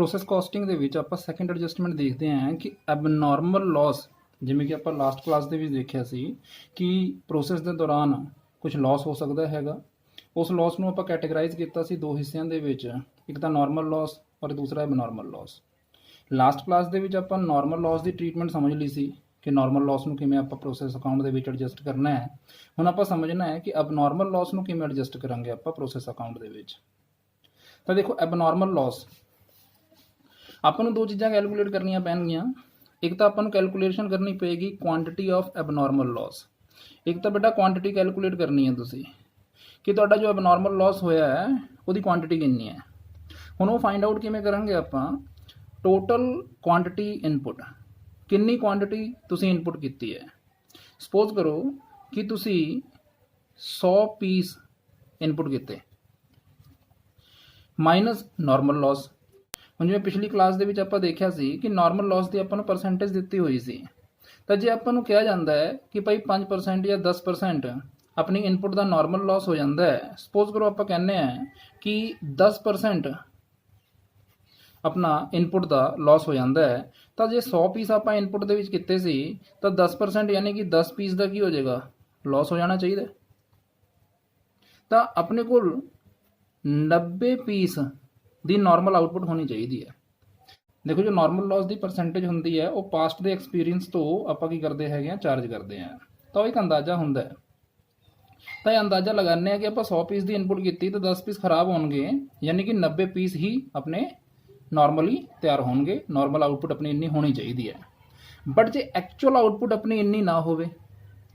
Process casting ਦੇ ਵਿੱਚ ਆਪਾਂ ਸੈਕੰਡ ਐਡਜਸਟਮੈਂਟ ਦੇਖਦੇ ਹਾਂ ਕਿ ਐਬਨੋਰਮਲ ਲਾਸ, ਜਿਵੇਂ ਕਿ ਆਪਾਂ ਲਾਸਟ ਕਲਾਸ ਦੇ ਵਿੱਚ ਦੇਖਿਆ ਸੀ ਕਿ ਪ੍ਰੋਸੈਸ ਦੇ ਦੌਰਾਨ ਕੁਝ ਲਾਸ ਹੋ ਸਕਦਾ ਹੈਗਾ। ਉਸ ਲਾਸ ਨੂੰ ਆਪਾਂ ਕੈਟੇਗਰਾਈਜ਼ ਕੀਤਾ ਸੀ ਦੋ ਹਿੱਸਿਆਂ ਦੇ ਵਿੱਚ, ਇੱਕ ਤਾਂ ਨਾਰਮਲ ਲਾਸ ਔਰ ਦੂਸਰਾ ਐਬਨੋਰਮਲ ਲਾਸ। ਲਾਸਟ ਕਲਾਸ ਦੇ ਵਿੱਚ ਆਪਾਂ ਨਾਰਮਲ ਲਾਸ ਦੀ ਟ੍ਰੀਟਮੈਂਟ ਸਮਝ ਲਈ ਸੀ ਕਿ ਨਾਰਮਲ ਲਾਸ ਨੂੰ ਕਿਵੇਂ ਆਪਾਂ ਪ੍ਰੋਸੈਸ ਅਕਾਊਂਟ ਦੇ ਵਿੱਚ ਐਡਜਸਟ ਕਰਨਾ ਹੈ। ਹੁਣ ਆਪਾਂ ਸਮਝਣਾ ਹੈ ਕਿ ਐਬਨੋਰਮਲ ਲਾਸ ਨੂੰ ਕਿਵੇਂ ਐਡਜਸਟ ਕਰਾਂਗੇ ਆਪਾਂ ਪ੍ਰੋਸੈਸ ਅਕਾਊਂਟ ਦੇ ਵਿੱਚ। ਤਾਂ ਦੇਖੋ, ਐਬਨੋਰਮਲ ਲਾਸ ਆਪਾਂ ਨੂੰ ਦੋ ਚੀਜ਼ਾਂ ਕੈਲਕੂਲੇਟ ਕਰਨੀਆਂ ਪੈਣਗੀਆਂ। ਇੱਕ ਤਾਂ ਆਪਾਂ ਨੂੰ ਕੈਲਕੂਲੇਸ਼ਨ ਕਰਨੀ ਪਏਗੀ ਕੁਆਂਟੀਟੀ ਆਫ ਐਬਨੋਰਮਲ ਲਾਸ। ਇੱਕ ਤਾਂ ਬੇਟਾ ਕੁਆਂਟੀਟੀ ਕੈਲਕੂਲੇਟ ਕਰਨੀ ਹੈ ਤੁਸੀਂ ਕਿ ਤੁਹਾਡਾ ਜੋ ਐਬਨੋਰਮਲ ਲਾਸ ਹੋਇਆ ਹੈ ਉਹਦੀ ਕੁਆਂਟੀਟੀ ਕਿੰਨੀ ਹੈ। ਹੁਣ ਉਹ ਫਾਈਂਡ ਆਊਟ ਕਿਵੇਂ ਕਰਾਂਗੇ ਆਪਾਂ? ਟੋਟਲ ਕੁਆਂਟੀਟੀ ਇਨਪੁਟ, ਕਿੰਨੀ ਕੁਆਂਟੀਟੀ ਤੁਸੀਂ ਇਨਪੁਟ ਕੀਤੀ ਹੈ। ਸਪੋਜ਼ ਕਰੋ ਕਿ ਤੁਸੀਂ 100 ਪੀਸ ਇਨਪੁਟ ਕੀਤੇ ਮਾਈਨਸ ਨਾਰਮਲ ਲਾਸ। ਹੁਣ ਜਿਵੇਂ ਪਿਛਲੀ ਕਲਾਸ ਦੇ ਵਿੱਚ ਆਪਾਂ ਦੇਖਿਆ ਸੀ ਕਿ ਨਾਰਮਲ ਲਾਸ ਦੀ ਆਪਾਂ ਨੂੰ ਪਰਸੈਂਟੇਜ ਦਿੱਤੀ ਹੋਈ ਸੀ। ਤਾਂ ਜੇ ਆਪਾਂ ਨੂੰ ਕਿਹਾ ਜਾਂਦਾ ਹੈ ਕਿ ਭਾਈ 5% ਜਾਂ 10% ਆਪਣੀ ਇਨਪੁਟ ਦਾ ਨਾਰਮਲ ਲਾਸ ਹੋ ਜਾਂਦਾ ਹੈ, ਸਪੋਜ਼ ਕਰੋ ਆਪਾਂ ਕਹਿੰਦੇ ਆ ਕਿ 10% ਆਪਣਾ ਇਨਪੁਟ ਦਾ ਲਾਸ ਹੋ ਜਾਂਦਾ ਹੈ, ਤਾਂ ਜੇ 100 ਪੀਸ ਆਪਾਂ ਇਨਪੁਟ ਦੇ ਵਿੱਚ ਕੀਤੇ ਸੀ ਤਾਂ 10% ਯਾਨੀ ਕਿ 10 ਪੀਸ ਦਾ ਕੀ ਹੋ ਜਾਏਗਾ? ਲਾਸ ਹੋ ਜਾਣਾ ਚਾਹੀਦਾ। ਤਾਂ ਆਪਣੇ ਕੋਲ 90 ਪੀਸ ਦੀ ਨਾਰਮਲ ਆਊਟਪੁੱਟ ਹੋਣੀ ਚਾਹੀਦੀ ਹੈ। ਦੇਖੋ, ਜੋ ਨਾਰਮਲ ਲਾਸ ਦੀ ਪਰਸੈਂਟੇਜ ਹੁੰਦੀ ਹੈ ਉਹ ਪਾਸਟ ਦੇ ਐਕਸਪੀਰੀਅੰਸ ਤੋਂ ਆਪਾਂ ਕੀ ਕਰਦੇ ਹੈਗੇ ਆ, ਚਾਰਜ ਕਰਦੇ ਆ। ਤਾਂ ਉਹ ਇੱਕ ਅੰਦਾਜ਼ਾ ਹੁੰਦਾ ਹੈ। ਤਾਂ ਇਹ ਅੰਦਾਜ਼ਾ ਲਗਾਉਂਦੇ ਆ ਕਿ ਆਪਾਂ 100 ਪੀਸ ਦੀ ਇਨਪੁਟ ਕੀਤੀ ਤਾਂ 10 ਪੀਸ ਖਰਾਬ ਹੋਣਗੇ, ਯਾਨੀ ਕਿ 90 ਪੀਸ ਹੀ ਆਪਣੇ ਨਾਰਮਲੀ ਤਿਆਰ ਹੋਣਗੇ। ਨਾਰਮਲ ਆਊਟਪੁੱਟ ਆਪਣੀ ਇੰਨੀ ਹੋਣੀ ਚਾਹੀਦੀ ਹੈ। ਬਟ ਜੇ ਐਕਚੁਅਲ ਆਊਟਪੁੱਟ ਆਪਣੀ ਇੰਨੀ ਨਾ ਹੋਵੇ,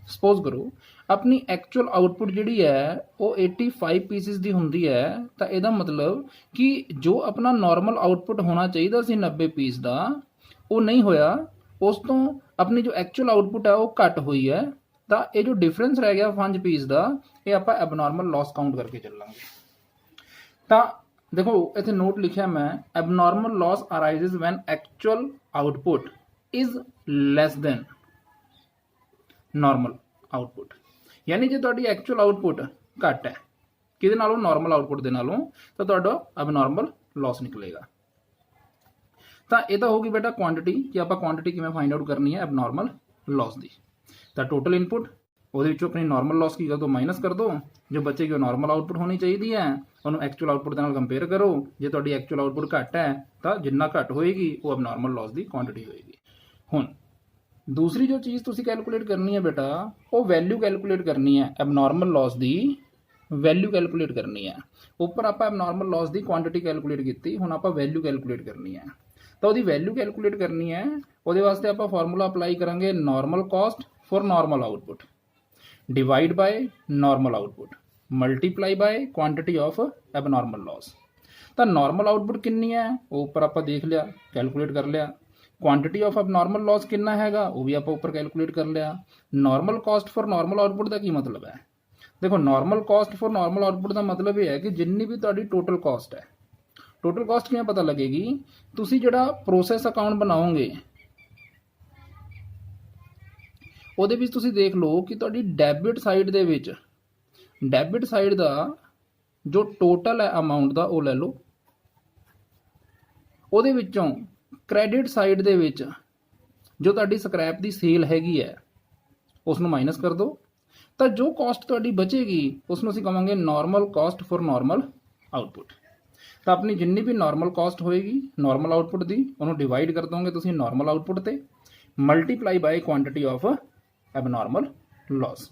ਸਪੋਜ਼ ਕਰੋ ਆਪਣੀ ਐਕਚੁਅਲ ਆਊਟਪੁੱਟ ਜਿਹੜੀ ਹੈ ਉਹ 85 ਪੀਸਿਸ ਦੀ ਹੁੰਦੀ ਹੈ, ਤਾਂ ਇਹਦਾ ਮਤਲਬ ਕਿ ਜੋ ਆਪਣਾ ਨਾਰਮਲ ਆਊਟਪੁੱਟ ਹੋਣਾ ਚਾਹੀਦਾ ਸੀ 90 ਪੀਸ ਦਾ, ਉਹ ਨਹੀਂ ਹੋਇਆ। ਉਸ ਤੋਂ ਆਪਣੀ ਜੋ ਐਕਚੁਅਲ ਆਊਟਪੁੱਟ ਹੈ ਉਹ ਘੱਟ ਹੋਈ ਹੈ। ਤਾਂ ਇਹ ਜੋ ਡਿਫਰੈਂਸ ਰਹਿ ਗਿਆ 5 ਪੀਸ ਦਾ, ਇਹ ਆਪਾਂ ਐਬਨੋਰਮਲ ਲਾਸ ਕਾਊਂਟ ਕਰਕੇ ਚੱਲਾਂਗੇ। ਤਾਂ ਦੇਖੋ, ਇੱਥੇ ਨੋਟ ਲਿਖਿਆ ਮੈਂ, abnormal loss arises when actual output is less than normal output. ਯਾਨੀ ਜੇ ਤੁਹਾਡੀ ਐਕਚੁਅਲ ਆਊਟਪੁੱਟ ਘੱਟ ਹੈ ਕਿਹਦੇ ਨਾਲੋਂ? ਨਾਰਮਲ ਆਊਟਪੁੱਟ ਦੇ ਨਾਲੋਂ, ਤਾਂ ਤੁਹਾਡਾ ਐਬਨੋਰਮਲ ਲਾਸ ਨਿਕਲੇਗਾ। ਤਾਂ ਇਹ ਤਾਂ ਹੋਊਗੀ ਬੇਟਾ ਕੁਆਂਟੀਟੀ, ਕਿ ਆਪਾਂ ਕੁਆਂਟੀਟੀ ਕਿਵੇਂ ਫਾਈਂਡ ਆਊਟ ਕਰਨੀ ਹੈ ਐਬਨੋਰਮਲ ਲਾਸ ਦੀ। ਤਾਂ ਟੋਟਲ ਇਨਪੁੱਟ, ਉਹਦੇ ਵਿੱਚੋਂ ਆਪਣੀ ਨਾਰਮਲ ਲਾਸ ਕੀ ਕਰ ਦੋ? ਮਾਈਨਸ ਕਰ ਦੋ। ਜੋ ਬਚੇਗੀ ਉਹ ਨਾਰਮਲ ਆਊਟਪੁੱਟ ਹੋਣੀ ਚਾਹੀਦੀ ਹੈ, ਉਹਨੂੰ ਐਕਚੁਅਲ ਆਊਟਪੁੱਟ ਦੇ ਨਾਲ ਕੰਪੇਅਰ ਕਰੋ। ਜੇ ਤੁਹਾਡੀ ਐਕਚੁਅਲ ਆਊਟਪੁੱਟ ਘੱਟ ਹੈ ਤਾਂ ਜਿੰਨਾ ਘੱਟ ਹੋਏਗੀ ਉਹ ਐਬਨੋਰਮਲ ਲਾਸ ਦੀ ਕੁਆਂਟੀਟੀ ਹੋਏਗੀ। ਹੁਣ ਦੂਸਰੀ ਜੋ ਚੀਜ਼ ਤੁਸੀਂ ਕੈਲਕੂਲੇਟ ਕਰਨੀ ਹੈ ਬੇਟਾ, ਉਹ ਵੈਲਿਊ ਕੈਲਕੂਲੇਟ ਕਰਨੀ ਹੈ। ਐਬਨੋਰਮਲ ਲਾਸ ਦੀ ਵੈਲਿਊ ਕੈਲਕੂਲੇਟ ਕਰਨੀ ਹੈ। ਉੱਪਰ ਆਪਾਂ ਐਬਨੋਰਮਲ ਲਾਸ ਦੀ ਕੁਆਂਟੀਟੀ ਕੈਲਕੂਲੇਟ ਕੀਤੀ, ਹੁਣ ਆਪਾਂ ਵੈਲਿਊ ਕੈਲਕੂਲੇਟ ਕਰਨੀ ਹੈ। ਤਾਂ ਉਹਦੀ ਵੈਲਿਊ ਕੈਲਕੂਲੇਟ ਕਰਨੀ ਹੈ, ਉਹਦੇ ਵਾਸਤੇ ਆਪਾਂ ਫਾਰਮੂਲਾ ਅਪਲਾਈ ਕਰਾਂਗੇ, normal cost for normal output divide by normal output multiply by quantity of abnormal loss. ਤਾਂ ਨਾਰਮਲ ਆਊਟਪੁੱਟ ਕਿੰਨੀ ਹੈ ਉਹ ਉੱਪਰ ਆਪਾਂ ਦੇਖ ਲਿਆ, ਕੈਲਕੂਲੇਟ ਕਰ ਲਿਆ। ਕੁਆਂਟੀਟੀ ਆਫ ਐਬਨੋਰਮਲ ਲਾਸ ਕਿੰਨਾ ਹੈਗਾ ਉਹ ਵੀ ਆਪਾਂ ਉੱਪਰ ਕੈਲਕੂਲੇਟ ਕਰ ਲਿਆ। Normal cost for normal output ਦਾ ਕੀ ਮਤਲਬ ਹੈ? ਦੇਖੋ, normal cost for normal output ਦਾ ਮਤਲਬ ਇਹ ਹੈ ਕਿ ਜਿੰਨੀ ਵੀ ਤੁਹਾਡੀ ਟੋਟਲ ਕਾਸਟ ਹੈ, ਟੋਟਲ ਕਾਸਟ ਕਿਵੇਂ ਪਤਾ ਲੱਗੇਗੀ? ਤੁਸੀਂ ਜਿਹੜਾ ਪ੍ਰੋਸੈਸ ਅਕਾਊਂਟ ਬਣਾਓਗੇ ਉਹਦੇ ਵਿੱਚ ਤੁਸੀਂ ਦੇਖ ਲਓ ਕਿ ਤੁਹਾਡੀ ਡੈਬਿਟ ਸਾਈਡ ਦੇ ਵਿੱਚ, ਡੈਬਿਟ ਸਾਈਡ ਦਾ ਜੋ ਟੋਟਲ ਹੈ ਅਮਾਊਂਟ ਦਾ ਉਹ ਲੈ ਲਓ, ਉਹਦੇ ਵਿੱਚੋਂ ਕ੍ਰੈਡਿਟ ਸਾਈਡ ਦੇ ਵਿੱਚ ਜੋ ਤੁਹਾਡੀ ਸਕ੍ਰੈਪ ਦੀ ਸੇਲ ਹੈਗੀ ਹੈ ਉਸ ਨੂੰ ਮਾਈਨਸ ਕਰ ਦਿਓ। ਤਾਂ ਜੋ ਕਾਸਟ ਤੁਹਾਡੀ ਬਚੇਗੀ ਉਸ ਨੂੰ ਅਸੀਂ ਕਹਾਂਗੇ normal cost for normal output. ਤਾਂ ਆਪਣੀ ਜਿੰਨੀ ਵੀ ਨਾਰਮਲ ਕਾਸਟ ਹੋਏਗੀ ਨਾਰਮਲ ਆਊਟਪੁੱਟ ਦੀ, ਉਹਨੂੰ ਡਿਵਾਈਡ ਕਰ ਦੋਗੇ ਤੁਸੀਂ ਨਾਰਮਲ ਆਊਟਪੁੱਟ ਤੇ, multiply by quantity of abnormal loss.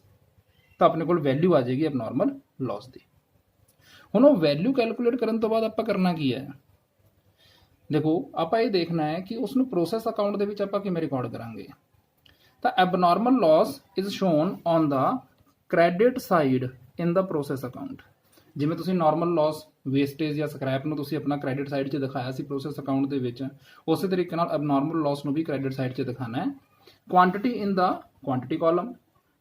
ਤਾਂ ਆਪਣੇ ਕੋਲ ਵੈਲਿਊ ਆ ਜਾਏਗੀ ਐਬਨੋਰਮਲ ਲਾਸ ਦੀ। ਹੁਣ ਉਹ ਵੈਲਿਊ ਕੈਲਕੂਲੇਟ ਕਰਨ ਤੋਂ ਬਾਅਦ ਆਪਾਂ ਕਰਨਾ ਕੀ ਹੈ? ਦੇਖੋ, ਆਪਾਂ ਇਹ ਦੇਖਣਾ ਹੈ ਕਿ ਉਸ ਨੂੰ ਪ੍ਰੋਸੈਸ ਅਕਾਊਂਟ ਦੇ ਵਿੱਚ ਆਪਾਂ ਕਿਵੇਂ ਰਿਕਾਰਡ ਕਰਾਂਗੇ। ਤਾਂ abnormal loss is shown on the credit side in the process account. ਜਿਵੇਂ ਤੁਸੀਂ ਨਾਰਮਲ ਲਾਸ, ਵੇਸਟੇਜ ਜਾਂ ਸਕ੍ਰੈਪ ਨੂੰ ਤੁਸੀਂ ਆਪਣਾ ਕ੍ਰੈਡਿਟ ਸਾਈਡ 'ਚ ਦਿਖਾਇਆ ਸੀ ਪ੍ਰੋਸੈਸ ਅਕਾਊਂਟ ਦੇ ਵਿੱਚ, ਉਸੇ ਤਰੀਕੇ ਨਾਲ ਐਬਨੋਰਮਲ ਲਾਸ ਨੂੰ ਵੀ ਕ੍ਰੈਡਿਟ ਸਾਈਡ 'ਚ ਦਿਖਾਣਾ ਹੈ। ਕੁਆਂਟੀਟੀ ਇਨ ਦਾ ਕੁਆਂਟੀਟੀ ਕਾਲਮ,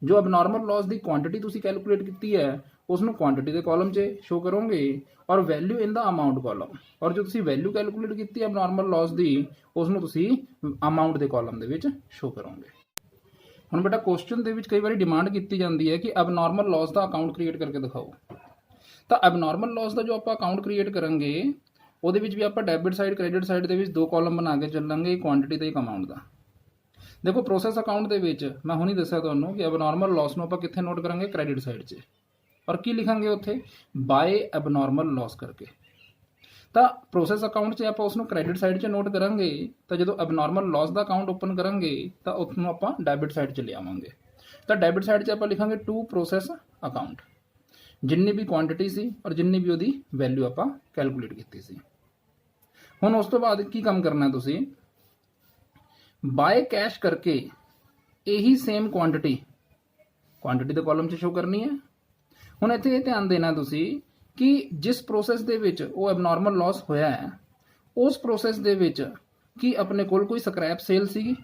ਜੋ ਐਬਨੋਰਮਲ ਲਾਸ ਦੀ ਕੁਆਂਟੀਟੀ ਤੁਸੀਂ ਕੈਲਕੂਲੇਟ ਕੀਤੀ ਹੈ ਉਸ ਨੂੰ ਕੁਆਂਟੀਟੀ ਦੇ ਕਾਲਮ 'ਚ ਸ਼ੋ ਕਰੋਗੇ, ਔਰ ਵੈਲਿਊ ਇਨ ਦਾ ਅਮਾਊਂਟ ਕਾਲਮ, ਔਰ ਜੋ ਤੁਸੀਂ ਵੈਲਿਊ ਕੈਲਕੂਲੇਟ ਕੀਤੀ ਹੈ ਐਬਨੋਰਮਲ ਲਾਸ ਦੀ ਉਸ ਨੂੰ ਤੁਸੀਂ ਅਮਾਊਂਟ ਦੇ ਕਾਲਮ ਦੇ ਵਿੱਚ ਸ਼ੋ ਕਰੋਗੇ। ਹੁਣ ਬੇਟਾ ਕੁਐਸਚਨ ਦੇ ਵਿੱਚ ਕਈ ਵਾਰੀ ਡਿਮਾਂਡ ਕੀਤੀ ਜਾਂਦੀ ਹੈ ਕਿ ਐਬਨੋਰਮਲ ਲਾਸ ਦਾ ਅਕਾਊਂਟ ਕ੍ਰੀਏਟ ਕਰਕੇ ਦਿਖਾਓ। ਤਾਂ ਐਬਨੋਰਮਲ ਲਾਸ ਦਾ ਜੋ ਆਪਾਂ ਅਕਾਊਂਟ ਕ੍ਰੀਏਟ ਕਰਾਂਗੇ ਉਹਦੇ ਵਿੱਚ ਵੀ ਆਪਾਂ ਡੈਬਿਟ ਸਾਈਡ ਕ੍ਰੈਡਿਟ ਸਾਈਡ ਦੇ ਵਿੱਚ ਦੋ ਕਾਲਮ ਬਣਾ ਕੇ ਚੱਲਾਂਗੇ, ਕੁਆਂਟੀਟੀ ਤੇ ਇੱਕ ਅਮਾਊਂਟ ਦਾ। ਦੇਖੋ ਪ੍ਰੋਸੈਸ ਅਕਾਊਂਟ ਦੇ ਵਿੱਚ ਮੈਂ ਹੁਣੀ ਦੱਸਿਆ ਤੁਹਾਨੂੰ ਕਿ ਅਬਨੋਰਮਲ ਲਾਸ ਨੂੰ ਆਪਾਂ ਕਿੱਥੇ ਨੋਟ ਕਰਾਂਗੇ, ਕ੍ਰੈਡਿਟ ਸਾਈਡ 'ਚ। ਔਰ ਕੀ ਲਿਖਾਂਗੇ ਉੱਥੇ, ਬਾਏ ਅਬਨੋਰਮਲ ਲਾਸ ਕਰਕੇ। ਤਾਂ ਪ੍ਰੋਸੈਸ ਅਕਾਊਂਟ 'ਚ ਆਪਾਂ ਉਸ ਨੂੰ ਕ੍ਰੈਡਿਟ ਸਾਈਡ 'ਚ ਨੋਟ ਕਰਾਂਗੇ, ਤਾਂ ਜਦੋਂ ਅਬਨੋਰਮਲ ਲਾਸ ਦਾ ਅਕਾਊਂਟ ਓਪਨ ਕਰਾਂਗੇ ਤਾਂ ਉਸ ਨੂੰ ਆਪਾਂ ਡੈਬਿਟ ਸਾਈਡ 'ਚ ਲਿਆਵਾਂਗੇ। ਤਾਂ ਡੈਬਿਟ ਸਾਈਡ 'ਚ ਆਪਾਂ ਲਿਖਾਂਗੇ ਟੂ ਪ੍ਰੋਸੈਸ ਅਕਾਊਂਟ, ਜਿੰਨੀ ਵੀ ਕੁਆਂਟੀਟੀ ਸੀ ਔਰ ਜਿੰਨੀ ਵੀ ਉਹਦੀ ਵੈਲਿਊ ਆਪਾਂ ਕੈਲਕੂਲੇਟ ਕੀਤੀ ਸੀ। ਹੁਣ ਉਸ ਤੋਂ ਬਾਅਦ ਕੀ ਕੰਮ ਕਰਨਾ ਤੁਸੀਂ, ਬਾਏ ਕੈਸ਼ ਕਰਕੇ ਇਹੀ ਸੇਮ ਕੁਆਂਟੀਟੀ ਦੇ ਕਾਲਮ 'ਚ ਸ਼ੋ ਕਰਨੀ ਹੈ। ਹੁਣ ਇੱਥੇ ਇਹ ਧਿਆਨ ਦੇਣਾ ਤੁਸੀਂ ਕਿ ਜਿਸ ਪ੍ਰੋਸੈਸ ਦੇ ਵਿੱਚ ਉਹ ਐਬਨੋਰਮਲ ਲਾਸ ਹੋਇਆ ਹੈ, ਉਸ ਪ੍ਰੋਸੈਸ ਦੇ ਵਿੱਚ ਕੀ ਆਪਣੇ ਕੋਲ ਕੋਈ ਸਕ੍ਰੈਪ ਸੇਲ ਸੀਗੀ।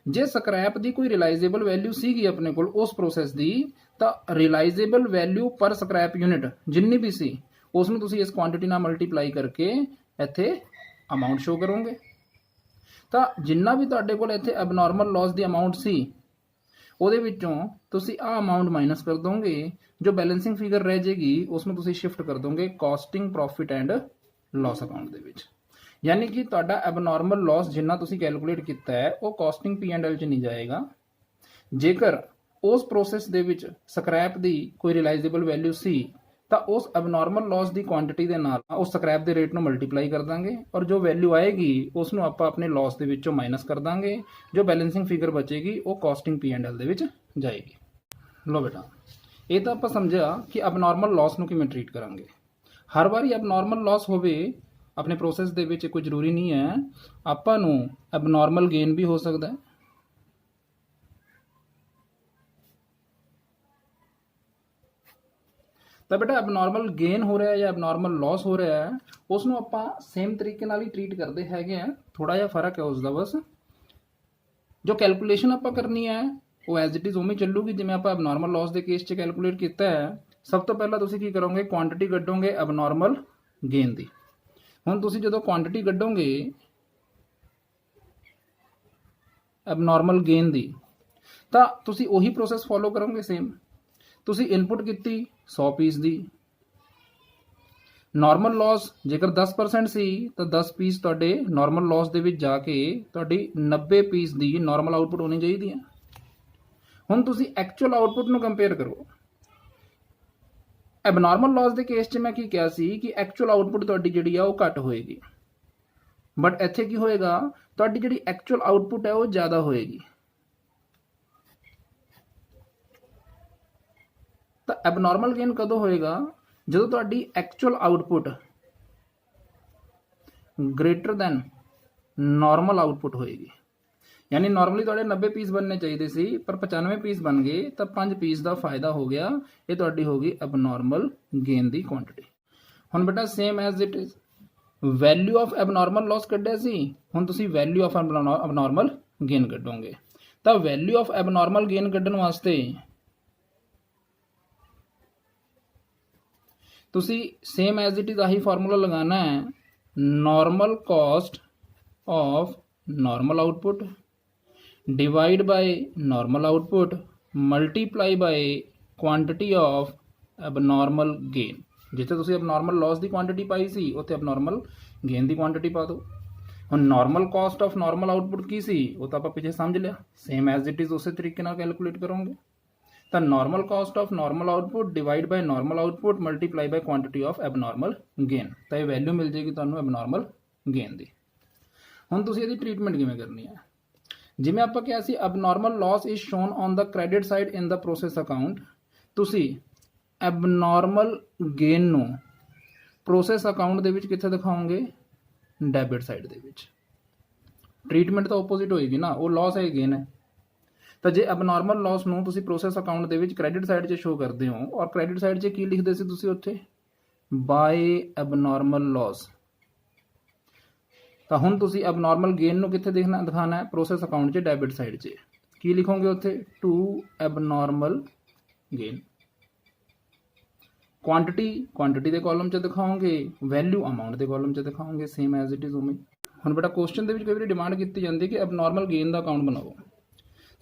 ਜੇ ਸਕ੍ਰੈਪ ਦੀ ਕੋਈ ਰਿਲਾਈਜ਼ੇਬਲ ਵੈਲਿਊ ਸੀਗੀ ਆਪਣੇ ਕੋਲ ਉਸ ਪ੍ਰੋਸੈਸ ਦੀ, ਤਾਂ ਰਿਲਾਈਜ਼ੇਬਲ ਵੈਲਿਊ ਪਰ ਸਕ੍ਰੈਪ ਯੂਨਿਟ ਜਿੰਨੀ ਵੀ ਸੀ ਉਸ ਨੂੰ ਤੁਸੀਂ ਇਸ ਕੁਆਂਟੀਟੀ ਨਾਲ ਮਲਟੀਪਲਾਈ ਕਰਕੇ ਇੱਥੇ ਅਮਾਊਂਟ ਸ਼ੋ ਕਰੋਗੇ। ਤਾਂ ਜਿੰਨਾ ਵੀ ਤੁਹਾਡੇ ਕੋਲ ਇੱਥੇ ਐਬਨੋਰਮਲ ਲਾਸ ਦੀ ਅਮਾਊਂਟ ਸੀ, ਉਹਦੇ ਵਿੱਚੋਂ ਤੁਸੀਂ ਆਹ ਅਮਾਊਂਟ ਮਾਈਨਸ ਕਰ ਦੋਗੇ, ਜੋ ਬੈਲੈਂਸਿੰਗ ਫਿਗਰ ਰਹਿ ਜਾਏਗੀ ਉਸ ਨੂੰ ਤੁਸੀਂ ਸ਼ਿਫਟ ਕਰ ਦੋਗੇ costing profit and loss account ਦੇ ਵਿੱਚ। ਯਾਨੀ ਕਿ ਤੁਹਾਡਾ ਐਬਨੋਰਮਲ ਲਾਸ ਜਿੰਨਾ ਤੁਸੀਂ ਕੈਲਕੂਲੇਟ ਕੀਤਾ ਹੈ ਉਹ ਕਾਸਟਿੰਗ P&L 'ਚ ਨਹੀਂ ਜਾਏਗਾ। ਜੇਕਰ ਉਸ ਪ੍ਰੋਸੈਸ ਦੇ ਵਿੱਚ ਸਕ੍ਰੈਪ ਦੀ ਕੋਈ ਰਿਲਾਈਜ਼ੇਬਲ ਵੈਲਿਊ ਸੀ ਤਾਂ ਉਸ ਐਬਨੋਰਮਲ ਲਾਸ ਦੀ ਕੁਆਂਟੀਟੀ ਦੇ ਨਾਲ ਉਸ ਸਕ੍ਰੈਪ ਦੇ ਰੇਟ ਨੂੰ ਮਲਟੀਪਲਾਈ ਕਰ ਦਾਂਗੇ, ਔਰ ਜੋ ਵੈਲਿਊ ਆਏਗੀ ਉਸ ਨੂੰ ਆਪਾਂ ਆਪਣੇ ਲਾਸ ਦੇ ਵਿੱਚੋਂ ਮਾਈਨਸ ਕਰ ਦਾਂਗੇ। ਜੋ ਬੈਲੈਂਸਿੰਗ ਫਿਗਰ ਬਚੇਗੀ ਉਹ ਕਾਸਟਿੰਗ P&L ਦੇ ਵਿੱਚ ਜਾਏਗੀ। ਲੋ ਬੇਟਾ, ਇਹ ਤਾਂ ਆਪਾਂ ਸਮਝਿਆ ਕਿ ਐਬਨੋਰਮਲ ਲਾਸ ਨੂੰ ਕਿਵੇਂ ਟ੍ਰੀਟ ਕਰਾਂਗੇ। ਹਰ ਵਾਰੀ ਐਬਨੋਰਮਲ ਲਾਸ ਹੋਵੇ ਆਪਣੇ ਪ੍ਰੋਸੈਸ ਦੇ ਵਿੱਚ ਕੋਈ ਜ਼ਰੂਰੀ ਨਹੀਂ ਹੈ, ਆਪਾਂ ਨੂੰ ਐਬਨੋਰਮਲ ਗੇਨ ਵੀ ਹੋ ਸਕਦਾ ਹੈ। ਤਾਂ ਬੇਟਾ ਐਬਨੋਰਮਲ ਗੇਨ ਹੋ ਰਿਹਾ ਜਾਂ ਐਬਨੋਰਮਲ ਲਾਸ ਹੋ ਰਿਹਾ ਹੈ, ਉਸ ਨੂੰ ਆਪਾਂ ਸੇਮ ਤਰੀਕੇ ਨਾਲ ਹੀ ਟ੍ਰੀਟ ਕਰਦੇ ਹੈਗੇ ਆ, ਥੋੜਾ ਜਿਹਾ ਫਰਕ ਹੈ ਉਸ ਦਾ ਬਸ। ਜੋ ਕੈਲਕੂਲੇਸ਼ਨ ਆਪਾਂ ਕਰਨੀ ਹੈ ਉਹ ਐਜ਼ ਇਟ ਇਜ਼ ਉਵੇਂ ਚੱਲੂਗੀ ਜਿਵੇਂ ਆਪਾਂ ਐਬਨੋਰਮਲ ਲਾਸ ਦੇ ਕੇਸ 'ਚ ਕੈਲਕੂਲੇਟ ਕੀਤਾ ਹੈ। ਸਭ ਤੋਂ ਪਹਿਲਾਂ ਤੁਸੀਂ ਕੀ ਕਰੋਗੇ, ਕੁਆਂਟੀਟੀ ਕੱਢੋਗੇ ਐਬਨੋਰਮਲ ਗੇਨ ਦੀ। ਹੁਣ ਤੁਸੀਂ ਜਦੋਂ ਕੁਆਂਟੀਟੀ ਕੱਢੋਗੇ ਐਬਨੋਰਮਲ ਗੇਨ ਦੀ, ਤਾਂ ਤੁਸੀਂ ਉਹੀ ਪ੍ਰੋਸੈਸ ਫੋਲੋ ਕਰੋਗੇ ਸੇਮ। ਤੁਸੀਂ ਇਨਪੁਟ ਕੀਤੀ 100 ਪੀਸ ਦੀ, ਨਾਰਮਲ ਲਾਸ ਜੇਕਰ 10% ਸੀ ਤਾਂ 10 ਪੀਸ ਤੁਹਾਡੇ ਨਾਰਮਲ ਲਾਸ ਦੇ ਵਿੱਚ ਜਾ ਕੇ ਤੁਹਾਡੀ 90 ਪੀਸ ਦੀ ਨਾਰਮਲ ਆਊਟਪੁੱਟ ਹੋਣੀ ਚਾਹੀਦੀ ਹੈ। ਹੁਣ ਤੁਸੀਂ ਐਕਚੁਅਲ ਆਊਟਪੁੱਟ ਨੂੰ ਕੰਪੇਅਰ ਕਰੋ। ਐਬਨੋਰਮਲ ਲਾਸ ਦੇ ਕੇਸ 'ਚ ਮੈਂ ਕੀ ਕਿਹਾ ਸੀ ਕਿ ਐਕਚੁਅਲ ਆਊਟਪੁੱਟ ਤੁਹਾਡੀ ਜਿਹੜੀ ਆ ਉਹ ਘੱਟ ਹੋਏਗੀ, ਬਟ ਇੱਥੇ ਕੀ ਹੋਏਗਾ, ਤੁਹਾਡੀ ਜਿਹੜੀ ਐਕਚੁਅਲ ਆਊਟਪੁੱਟ ਹੈ ਉਹ ਜ਼ਿਆਦਾ ਹੋਏਗੀ। ਤਾਂ ਐਬਨੋਰਮਲ ਗੇਨ ਕਦੋਂ ਹੋਏਗਾ, ਜਦੋਂ ਤੁਹਾਡੀ actual output greater then normal output ਹੋਏਗੀ। ਯਾਨੀ ਨਾਰਮਲੀ ਤੁਹਾਡੇ 90 ਪੀਸ ਬਣਨੇ ਚਾਹੀਦੇ ਸੀ ਪਰ 95 ਪੀਸ ਬਣ ਗਏ, ਤਾਂ 5 ਪੀਸ ਦਾ ਫਾਇਦਾ ਹੋ ਗਿਆ। ਇਹ ਤੁਹਾਡੀ ਹੋ ਗਈ ਐਬਨੋਰਮਲ ਗੇਨ ਦੀ ਕੁਆਂਟੀਟੀ। ਹੁਣ ਬੇਟਾ same as it is value of abnormal loss ਕੱਢਿਆ ਸੀ, ਹੁਣ ਤੁਸੀਂ ਵੈਲਿਊ ਆਫ ਐਬਨੋਰਮਲ ਗੇਨ ਕੱਢੋਗੇ। ਤਾਂ ਵੈਲਿਊ ਆਫ ਐਬਨੋਰਮਲ ਗੇਨ ਕੱਢਣ ਵਾਸਤੇ ਤੁਸੀਂ ਸੇਮ ਐਜ਼ ਇਟ ਇਜ਼ ਆਹੀ ਫਾਰਮੂਲਾ ਲਗਾना है, normal cost of normal output divide by normal output multiply by quantity of abnormal gain. जिथे तुसी एबनॉर्मल लॉस की क्वांटिटी पाई सी उत्थे एबनॉर्मल गेन की क्वांटिटी पा दो। हुण normal cost of normal output की सी वो तो आप पिछे समझ लिया, सेम एज इट इज उस तरीके नाल कैलकुलेट करोगे। तो normal cost of normal output divide by normal output multiply by quantity of abnormal gain, तो ये वैल्यू मिल जाएगी तुहानूं एबनॉर्मल गेन दी। हुण तुसीं इहदी ट्रीटमेंट किवें करनी है, जिवें आपां कहा सी abnormal loss is shown on the credit side in the process account, तुसीं एबनॉर्मल गेन नूं प्रोसेस अकाउंट दे विच कित्थे दिखाओगे, डेबिट साइड दे विच। ट्रीटमेंट तो ओपोजिट होएगी ना, वो लॉस है गेन है। तो जे एबनॉर्मल लॉस नूं तुसीं प्रोसेस अकाउंट दे विच क्रेडिट साइड 'ਚ शो करते हो और क्रेडिट साइड 'ਚ की लिखते सी तुसीं उत्थे बाय एबनॉर्मल लॉस, तो हुण तुसीं एबनॉर्मल गेन नूं कित्थे दिखाना है, प्रोसेस अकाउंट 'ਚ डेबिट साइड 'ਚ की लिखोगे उत्थे टू एबनॉर्मल गेन। क्वांटिटी के कॉलम 'ਚ दिखाओगे, वैल्यू अमाउंट के कॉलम 'ਚ दिखाओगे, सेम एज इट इज उवें। हुण बेटा क्वेश्चन दे विच कई वारी डिमांड की जाती है कि एबनॉर्मल गेन का अकाउंट बनाओ,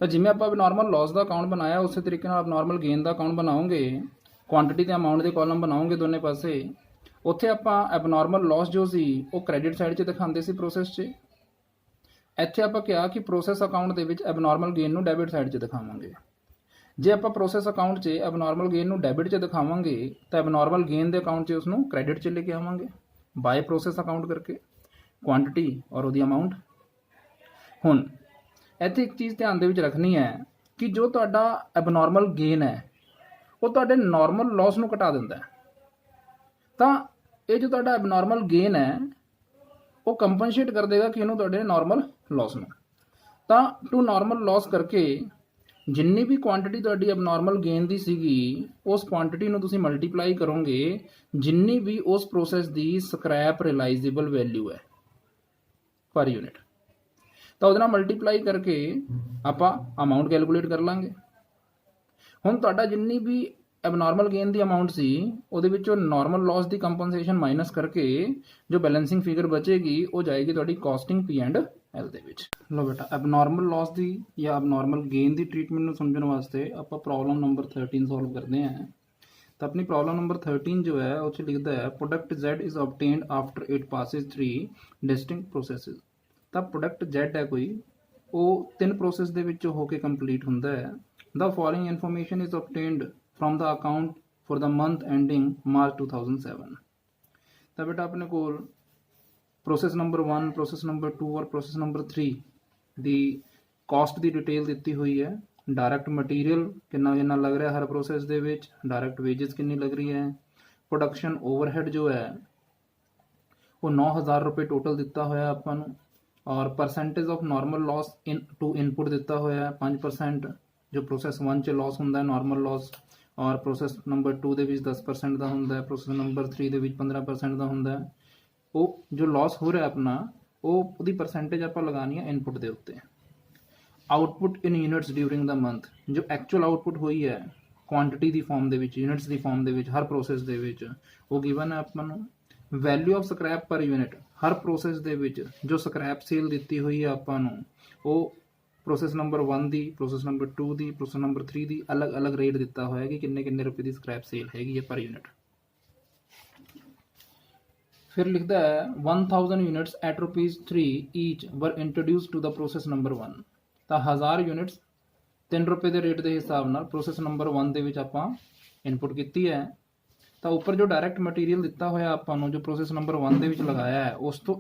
तो जिमें आप एबनॉर्मल लॉस का अकाउंट बनाया उस तरीके एबनॉर्मल गेन का अकाउंट बनाओगे, क्वांटिटी ते अमाउंट के कॉलम बनाओगे दोनों पासे, ਉੱਥੇ ਆਪਾਂ ਐਬਨੋਰਮਲ ਲਾਸ ਜੋ ਸੀ ਉਹ ਕ੍ਰੈਡਿਟ ਸਾਈਡ 'ਚ ਦਿਖਾਉਂਦੇ ਸੀ ਪ੍ਰੋਸੈਸ 'ਚ। ਇੱਥੇ ਆਪਾਂ ਕਿਹਾ ਕਿ ਪ੍ਰੋਸੈਸ ਅਕਾਊਂਟ ਦੇ ਵਿੱਚ ਐਬਨੋਰਮਲ ਗੇਨ ਨੂੰ ਡੈਬਿਟ ਸਾਈਡ 'ਚ ਦਿਖਾਵਾਂਗੇ। ਜੇ ਆਪਾਂ ਪ੍ਰੋਸੈਸ ਅਕਾਊਂਟ 'ਚ ਐਬਨੋਰਮਲ ਗੇਨ ਨੂੰ ਡੈਬਿਟ 'ਚ ਦਿਖਾਵਾਂਗੇ ਤਾਂ ਐਬਨੋਰਮਲ ਗੇਨ ਦੇ ਅਕਾਊਂਟ 'ਚ ਉਸ ਨੂੰ ਕ੍ਰੈਡਿਟ 'ਚ ਲੈ ਕੇ ਆਵਾਂਗੇ ਬਾਏ ਪ੍ਰੋਸੈਸ ਅਕਾਊਂਟ ਕਰਕੇ ਕੁਆਂਟੀਟੀ ਔਰ ਉਹਦੀ ਅਮਾਊਂਟ। ਹੁਣ ਇੱਥੇ ਇੱਕ ਚੀਜ਼ ਧਿਆਨ ਦੇ ਵਿੱਚ ਰੱਖਣੀ ਹੈ ਕਿ ਜੋ ਤੁਹਾਡਾ ਐਬਨੋਰਮਲ ਗੇਨ ਹੈ ਉਹ ਤੁਹਾਡੇ ਨਾਰਮਲ ਲਾਸ ਨੂੰ ਘਟਾ ਦਿੰਦਾ ਹੈ। ਤਾਂ ਇਹ ਜੋ ਤੁਹਾਡਾ ਐਬਨੋਰਮਲ ਗੇਨ ਹੈ ਉਹ ਕੰਪਨਸੇਟ ਕਰ ਦੇਗਾ ਕਿ ਇਹਨੂੰ ਤੁਹਾਡੇ ਨਾਰਮਲ ਲਾਸ ਨੂੰ। ਤਾਂ ਟੂ ਨਾਰਮਲ ਲਾਸ ਕਰਕੇ ਜਿੰਨੀ ਵੀ ਕੁਆਂਟੀਟੀ ਤੁਹਾਡੀ ਐਬਨੋਰਮਲ ਗੇਨ ਦੀ ਸੀਗੀ ਉਸ ਕੁਆਂਟੀਟੀ ਨੂੰ ਤੁਸੀਂ ਮਲਟੀਪਲਾਈ ਕਰੋਗੇ ਜਿੰਨੀ ਵੀ ਉਸ ਪ੍ਰੋਸੈਸ ਦੀ ਸਕ੍ਰੈਪ ਰਿਲਾਈਜ਼ੇਬਲ ਵੈਲਿਊ ਹੈ ਪਰ ਯੂਨਿਟ, ਤਾਂ ਉਹਦੇ ਨਾਲ ਮਲਟੀਪਲਾਈ ਕਰਕੇ ਆਪਾਂ ਅਮਾਊਂਟ ਕੈਲਕੂਲੇਟ ਕਰ ਲਾਂਗੇ। ਹੁਣ ਤੁਹਾਡਾ ਜਿੰਨੀ ਵੀ ਐਬਨੋਰਮਲ ਗੇਨ ਦੀ ਅਮਾਊਂਟ ਸੀ ਉਹਦੇ ਵਿੱਚੋਂ ਨਾਰਮਲ ਲਾਸ ਦੀ ਕੰਪਨਸੇਸ਼ਨ ਮਾਈਨਸ ਕਰਕੇ ਜੋ ਬੈਲੈਂਸਿੰਗ ਫਿਗਰ ਬਚੇਗੀ ਉਹ ਜਾਏਗੀ ਤੁਹਾਡੀ ਕਾਸਟਿੰਗ P&L ਦੇ ਵਿੱਚ। ਲੋ ਬੇਟਾ, ਐਬਨੋਰਮਲ ਲਾਸ ਦੀ ਜਾਂ ਐਬਨੋਰਮਲ ਗੇਨ ਦੀ ਟ੍ਰੀਟਮੈਂਟ ਨੂੰ ਸਮਝਣ ਵਾਸਤੇ ਆਪਾਂ ਪ੍ਰੋਬਲਮ ਨੰਬਰ 13 ਸੋਲਵ ਕਰਦੇ ਹਾਂ। ਤਾਂ ਆਪਣੀ ਪ੍ਰੋਬਲਮ ਨੰਬਰ 13 ਜੋ ਹੈ ਉਹ 'ਚ ਲਿਖਦਾ ਹੈ product Z is obtained after it passes 3 distinct processes. ਤਾਂ ਪ੍ਰੋਡਕਟ Z ਹੈ ਕੋਈ, ਉਹ 3 ਪ੍ਰੋਸੈਸ ਦੇ ਵਿੱਚ ਹੋ ਕੇ ਕੰਪਲੀਟ ਹੁੰਦਾ ਹੈ। The following information is obtained from the account for the month ending March 2007। ਤਾਂ ਬੇਟਾ ਆਪਣੇ ਕੋਲ ਪ੍ਰੋਸੈਸ ਨੰਬਰ 1, ਪ੍ਰੋਸੈਸ ਨੰਬਰ 2 ਔਰ ਪ੍ਰੋਸੈਸ ਨੰਬਰ 3 ਦੀ ਕਾਸਟ ਦੀ ਡਿਟੇਲ ਦਿੱਤੀ ਹੋਈ ਹੈ। ਡਾਇਰੈਕਟ ਮਟੀਰੀਅਲ ਕਿੰਨਾ ਲੱਗ ਰਿਹਾ ਹਰ ਪ੍ਰੋਸੈਸ ਦੇ ਵਿੱਚ, ਡਾਇਰੈਕਟ ਵੇਜਸ ਕਿੰਨੀ ਲੱਗ ਰਹੀ ਹੈ, ਪ੍ਰੋਡਕਸ਼ਨ ਓਵਰਹੈਡ ਜੋ ਹੈ ਉਹ 9000 ਰੁਪਏ ਟੋਟਲ ਦਿੱਤਾ ਹੋਇਆ ਆਪਾਂ ਨੂੰ, ਔਰ percentage of normal loss to input ਦਿੱਤਾ ਹੋਇਆ 5%, ਜੋ ਪ੍ਰੋਸੈਸ 1 'ਚ ਲਾਸ ਹੁੰਦਾ ਹੈ ਨਾਰਮਲ ਲਾਸ, ਔਰ ਪ੍ਰੋਸੈਸ ਨੰਬਰ 2 ਦੇ ਵਿੱਚ 10% ਦਾ ਹੁੰਦਾ ਹੈ, ਪ੍ਰੋਸੈਸ ਨੰਬਰ 3 ਦੇ ਵਿੱਚ 15% ਦਾ ਹੁੰਦਾ ਹੈ। ਉਹ ਜੋ ਲਾਸ ਹੋ ਰਿਹਾ ਆਪਣਾ ਉਹਦੀ ਪਰਸੈਂਟੇਜ ਆਪਾਂ ਲਗਾਉਣੀ ਹੈ ਇਨਪੁਟ ਦੇ ਉੱਤੇ। ਆਊਟਪੁੱਟ ਇਨ ਯੂਨਿਟਸ ਡਿਊਰਿੰਗ ਦਾ ਮੰਥ, ਜੋ ਐਕਚੁਅਲ ਆਊਟਪੁੱਟ ਹੋਈ ਹੈ ਕੁਆਂਟੀਟੀ ਦੀ ਫਾਰਮ ਦੇ ਵਿੱਚ, ਯੂਨਿਟਸ ਦੀ ਫਾਰਮ ਦੇ ਵਿੱਚ ਹਰ ਪ੍ਰੋਸੈਸ ਦੇ ਵਿੱਚ, ਉਹ ਗਿਵਨ ਹੈ ਆਪਾਂ ਨੂੰ। ਵੈਲਿਊ ਆਫ ਸਕ੍ਰੈਪ ਪਰ ਯੂਨਿਟ, ਹਰ ਪ੍ਰੋਸੈਸ ਦੇ ਵਿੱਚ ਜੋ ਸਕ੍ਰੈਪ ਸੇਲ ਦਿੱਤੀ ਹੋਈ ਹੈ ਆਪਾਂ ਨੂੰ ਉਹ ਪ੍ਰੋਸੈਸ ਨੰਬਰ 1 ਦੀ, ਪ੍ਰੋਸੈਸ ਨੰਬਰ 2 ਦੀ, ਪ੍ਰੋਸੈਸ ਨੰਬਰ 3 ਦੀ ਅਲੱਗ-ਅਲੱਗ ਰੇਟ ਦਿੱਤਾ ਹੋਇਆ ਕਿ ਕਿੰਨੇ ਰੁਪਏ ਦੀ ਸਕ੍ਰੈਪ ਸੇਲ ਹੈਗੀ ਹੈ ਪਰ ਯੂਨਿਟ। ਫਿਰ ਲਿਖਦਾ ਹੈ 1000 units at ₹3 each were introduced to the process number 1। ਤਾਂ 1000 ਯੂਨਿਟਸ 3 ਰੁਪਏ ਦੇ ਰੇਟ ਦੇ ਹਿਸਾਬ ਨਾਲ ਪ੍ਰੋਸੈਸ ਨੰਬਰ 1 ਦੇ ਵਿੱਚ ਆਪਾਂ ਇਨਪੁਟ ਕੀਤੀ ਹੈ। ਤਾਂ ਉੱਪਰ ਜੋ ਡਾਇਰੈਕਟ ਮਟੀਰੀਅਲ ਦਿੱਤਾ ਹੋਇਆ ਆਪਾਂ ਨੂੰ ਜੋ ਪ੍ਰੋਸੈਸ ਨੰਬਰ 1 ਦੇ ਵਿੱਚ ਲਗਾਇਆ ਹੈ ਉਸ ਤੋਂ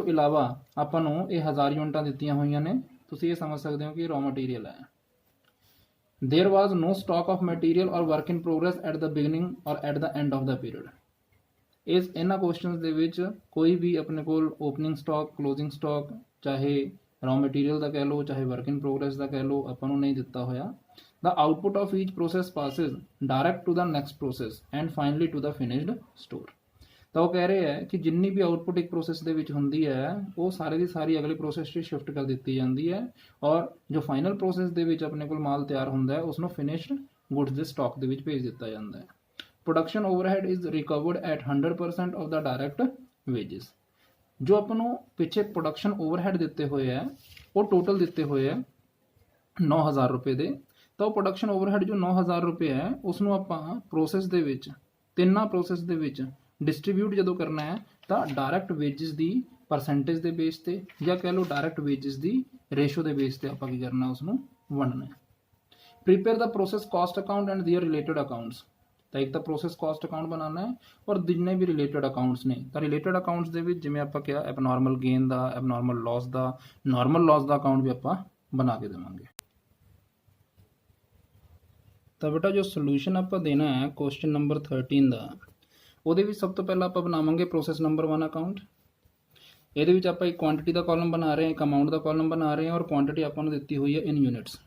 ਇਲਾਵਾ ਆਪਾਂ ਨੂੰ ਇਹ 1000 ਯੂਨਿਟਾਂ ਦਿੱਤੀਆਂ ਹੋਈਆਂ ਨੇ। ਤੁਸੀਂ ਇਹ ਸਮਝ ਸਕਦੇ ਹੋ ਕਿ ਰॉ ਮਟੀਰੀਅਲ ਹੈ। There was no stock of material or work in progress at the beginning or at the end of the period। ਇਹਨਾਂ ਕੁਐਸਚਨਸ ਦੇ ਵਿੱਚ ਕੋਈ ਵੀ ਆਪਣੇ ਕੋਲ ਓਪਨਿੰਗ ਸਟਾਕ, ਕਲੋਜ਼ਿੰਗ ਸਟਾਕ, ਚਾਹੇ ਰॉ ਮਟੀਰੀਅਲ ਦਾ ਕਹਿ ਲਓ ਚਾਹੇ ਵਰਕ ਇਨ ਪ੍ਰੋਗਰੈਸ ਦਾ ਕਹਿ ਲਓ, ਆਪਾਂ ਨੂੰ ਨਹੀਂ ਦਿੱਤਾ ਹੋਇਆ। The output of each process passes direct to the next process and finally to the finished store। ਤਾਂ ਉਹ ਕਹਿ ਰਹੇ ਹੈ ਕਿ ਜਿੰਨੀ ਵੀ ਆਊਟਪੁੱਟ ਇੱਕ ਪ੍ਰੋਸੈਸ ਦੇ ਵਿੱਚ ਹੁੰਦੀ ਹੈ ਉਹ ਸਾਰੀ ਦੀ ਸਾਰੀ ਅਗਲੇ ਪ੍ਰੋਸੈਸ 'ਚ ਸ਼ਿਫਟ ਕਰ ਦਿੱਤੀ ਜਾਂਦੀ ਹੈ, ਔਰ ਜੋ ਫਾਈਨਲ ਪ੍ਰੋਸੈਸ ਦੇ ਵਿੱਚ ਆਪਣੇ ਕੋਲ ਮਾਲ ਤਿਆਰ ਹੁੰਦਾ ਹੈ ਉਸ ਨੂੰ ਫਿਨਿਸ਼ਡ ਗੁੱਡਸ ਦੇ ਸਟਾਕ ਦੇ ਵਿੱਚ ਭੇਜ ਦਿੱਤਾ ਜਾਂਦਾ ਹੈ। Production overhead is recovered at 100% of the direct wages. ਜੋ ਆਪਾਂ ਨੂੰ ਪਿੱਛੇ ਪ੍ਰੋਡਕਸ਼ਨ ਓਵਰਹੈਡ ਦਿੱਤੇ ਹੋਏ ਹੈ ਉਹ ਟੋਟਲ ਦਿੱਤੇ ਹੋਏ ਹੈ 9000 ਰੁਪਏ ਦੇ। ਤਾਂ ਉਹ ਪ੍ਰੋਡਕਸ਼ਨ ਓਵਰਹੈਡ ਜੋ 9000 ਰੁਪਏ ਹੈ ਉਸ ਨੂੰ ਆਪਾਂ ਪ੍ਰੋਸੈਸ ਦੇ ਵਿੱਚ, ਤਿੰਨਾਂ ਪ੍ਰੋਸੈਸ ਦੇ ਵਿੱਚ ਡਿਸਟਰੀਬਿਊਟ ਜਦੋਂ ਕਰਨਾ ਹੈ ਤਾਂ ਡਾਇਰੈਕਟ ਵੇਜਸ ਦੀ ਪਰਸੈਂਟੇਜ ਦੇ ਬੇਸ ਤੇ ਜਾਂ ਕਹਿ ਲਓ ਡਾਇਰੈਕਟ ਵੇਜਸ ਦੀ ਰੇਸ਼ੋ ਦੇ ਬੇਸ ਤੇ ਆਪਾਂ ਕੀ ਕਰਨਾ ਉਸ ਨੂੰ ਵੰਡਣਾ ਹੈ। ਪ੍ਰੀਪੇਅਰ ਦਾ process cost account and their related accounts. ਤਾਂ ਇੱਕ ਤਾਂ ਪ੍ਰੋਸੈਸ ਕਾਸਟ ਅਕਾਊਂਟ ਬਣਾਉਣਾ ਹੈ ਔਰ ਜਿੰਨੇ ਵੀ ਰਿਲੇਟਡ ਅਕਾਊਂਟਸ ਨੇ ਤਾਂ ਰਿਲੇਟਡ ਅਕਾਊਂਟਸ ਦੇ ਵਿੱਚ ਜਿਵੇਂ ਆਪਾਂ ਕਿਹਾ ਐਬਨੋਰਮਲ ਗੇਨ ਦਾ, ਐਬਨੋਰਮਲ ਲਾਸ ਦਾ, ਨਾਰਮਲ ਲਾਸ ਦਾ ਅਕਾਊਂਟ ਵੀ ਆਪਾਂ ਬਣਾ ਕੇ ਦੇਵਾਂਗੇ। ਤਾਂ ਬੇਟਾ ਜੋ ਸੋਲੂਸ਼ਨ ਆਪਾਂ ਦੇਣਾ ਹੈ ਕੁਐਸਚਨ ਨੰਬਰ 13 ਦਾ, ਉਹਦੇ ਵਿੱਚ ਸਭ ਤੋਂ ਪਹਿਲਾਂ ਆਪਾਂ ਬਣਾਵਾਂਗੇ ਪ੍ਰੋਸੈਸ ਨੰਬਰ 1 ਅਕਾਊਂਟ। ਇਹਦੇ ਵਿੱਚ ਆਪਾਂ ਇੱਕ ਕੁਆਂਟੀਟੀ ਦਾ ਕਾਲਮ ਬਣਾ ਰਹੇ ਹਾਂ, ਇੱਕ ਅਮਾਊਂਟ ਦਾ ਕਾਲਮ ਬਣਾ ਰਹੇ ਹਾਂ ਔਰ ਕੁਆਂਟੀਟੀ ਆਪਾਂ ਨੂੰ ਦਿੱਤੀ ਹੋਈ ਹੈ ਇਨ ਯੂਨਿਟਸ।